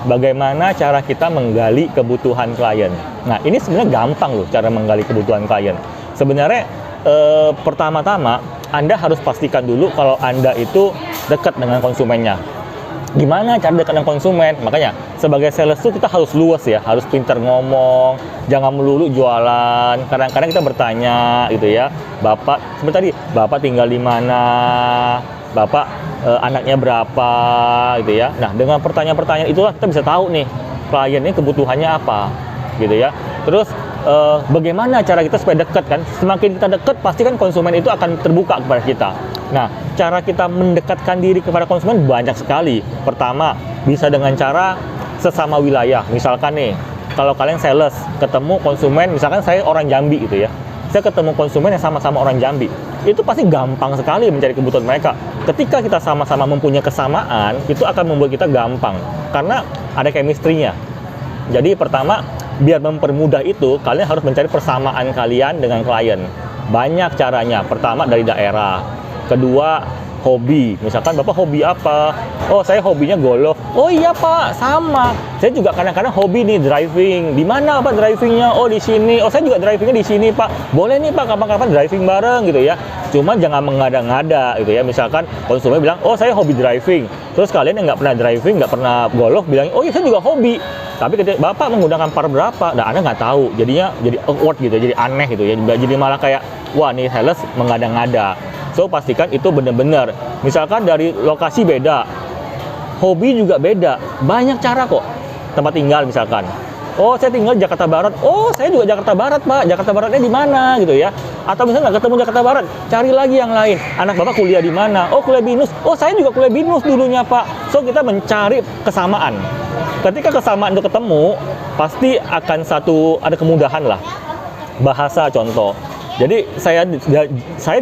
bagaimana cara kita menggali kebutuhan klien. Nah, ini sebenarnya gampang loh cara menggali kebutuhan klien. Sebenarnya pertama-tama Anda harus pastikan dulu kalau Anda itu dekat dengan konsumennya. Gimana cara dekat dengan konsumen? Makanya sebagai sales tuh kita harus luas ya, harus pintar ngomong, jangan melulu jualan. Kadang-kadang kita bertanya gitu ya, Bapak seperti tadi, Bapak tinggal di mana? Bapak anaknya berapa gitu ya. Nah, dengan pertanyaan-pertanyaan itulah kita bisa tahu nih klien ini kebutuhannya apa gitu ya. Terus bagaimana cara kita supaya dekat kan? Semakin kita dekat pasti kan konsumen itu akan terbuka kepada kita. Nah, cara kita mendekatkan diri kepada konsumen banyak sekali. Pertama, bisa dengan cara sesama wilayah. Misalkan nih, kalau kalian sales ketemu konsumen, misalkan saya orang Jambi gitu ya. Saya ketemu konsumen yang sama-sama orang Jambi. Itu pasti gampang sekali mencari kebutuhan mereka. Ketika kita sama-sama mempunyai kesamaan, itu akan membuat kita gampang karena ada chemistry-nya. Jadi pertama, biar mempermudah itu, kalian harus mencari persamaan kalian dengan klien. Banyak caranya. Pertama dari daerah. Kedua, hobi. Misalkan Bapak hobi apa? Oh, saya hobinya golf. Oh iya Pak, sama. Saya juga kadang-kadang hobi nih driving. Di mana Pak drivingnya? Oh di sini. Oh saya juga drivingnya di sini Pak. Boleh nih Pak, kapan-kapan driving bareng gitu ya. Cuma jangan mengada-ngada gitu ya. Misalkan konsumen bilang, oh saya hobi driving. Terus kalian yang nggak pernah driving, nggak pernah golf bilang, oh iya saya juga hobi. Tapi ketika Bapak menggunakan par berapa, nah Anda nggak tahu. Jadinya jadi awkward gitu, jadi aneh gitu ya. Jadi malah kayak, wah nih sales mengada-ngada. So, pastikan itu benar-benar. Misalkan dari lokasi beda, hobi juga beda. Banyak cara kok. Tempat tinggal misalkan. Oh, saya tinggal di Jakarta Barat. Oh, saya juga Jakarta Barat, Pak. Jakarta Baratnya di mana gitu ya. Atau misalnya nggak ketemu Jakarta Barat, cari lagi yang lain. Anak Bapak kuliah di mana? Oh, kuliah BINUS. Oh, saya juga kuliah BINUS dulunya, Pak. So, kita mencari kesamaan. Ketika kesamaan itu ketemu, pasti akan ada kemudahan lah. Bahasa contoh. Jadi saya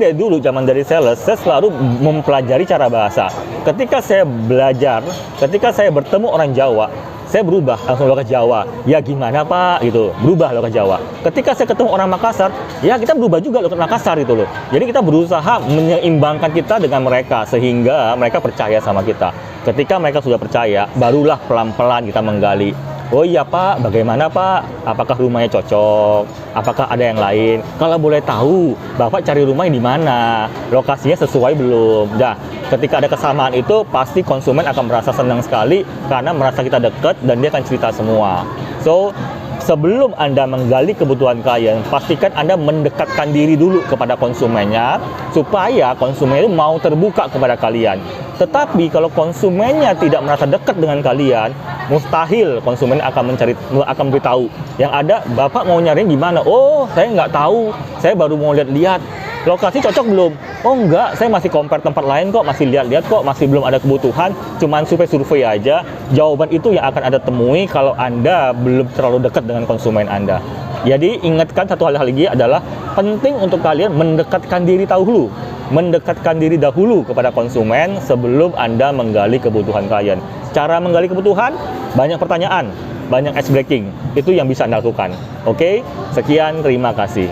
dari dulu zaman dari sales, saya selalu mempelajari cara bahasa. Ketika saya belajar, ketika saya bertemu orang Jawa, saya berubah langsung logat Jawa. Ya gimana Pak gitu, berubah logat Jawa. Ketika saya ketemu orang Makassar, ya kita berubah juga logat Makassar gitu loh. Jadi kita berusaha menyeimbangkan kita dengan mereka sehingga mereka percaya sama kita. Ketika mereka sudah percaya, barulah pelan-pelan kita menggali. Oh iya Pak, bagaimana Pak? Apakah rumahnya cocok? Apakah ada yang lain? Kalau boleh tahu, Bapak cari rumah di mana? Lokasinya sesuai belum? Nah, ketika ada kesamaan itu, pasti konsumen akan merasa senang sekali karena merasa kita dekat dan dia akan cerita semua. So, sebelum Anda menggali kebutuhan klien, pastikan Anda mendekatkan diri dulu kepada konsumennya supaya konsumen itu mau terbuka kepada kalian. Tetapi kalau konsumennya tidak merasa dekat dengan kalian, mustahil konsumen akan memberitahu. Yang ada, Bapak mau nyariin di mana? Oh, saya nggak tahu. Saya baru mau lihat-lihat. Lokasi cocok belum? Oh enggak, saya masih compare tempat lain kok, masih lihat-lihat kok, masih belum ada kebutuhan, cuman survei-survei aja. Jawaban itu yang akan Anda temui kalau Anda belum terlalu dekat dengan konsumen Anda. Jadi ingatkan satu hal lagi adalah penting untuk kalian mendekatkan diri dahulu. Mendekatkan diri dahulu kepada konsumen sebelum Anda menggali kebutuhan klien. Cara menggali kebutuhan, banyak pertanyaan, banyak ice breaking. Itu yang bisa Anda lakukan. Oke, sekian, terima kasih.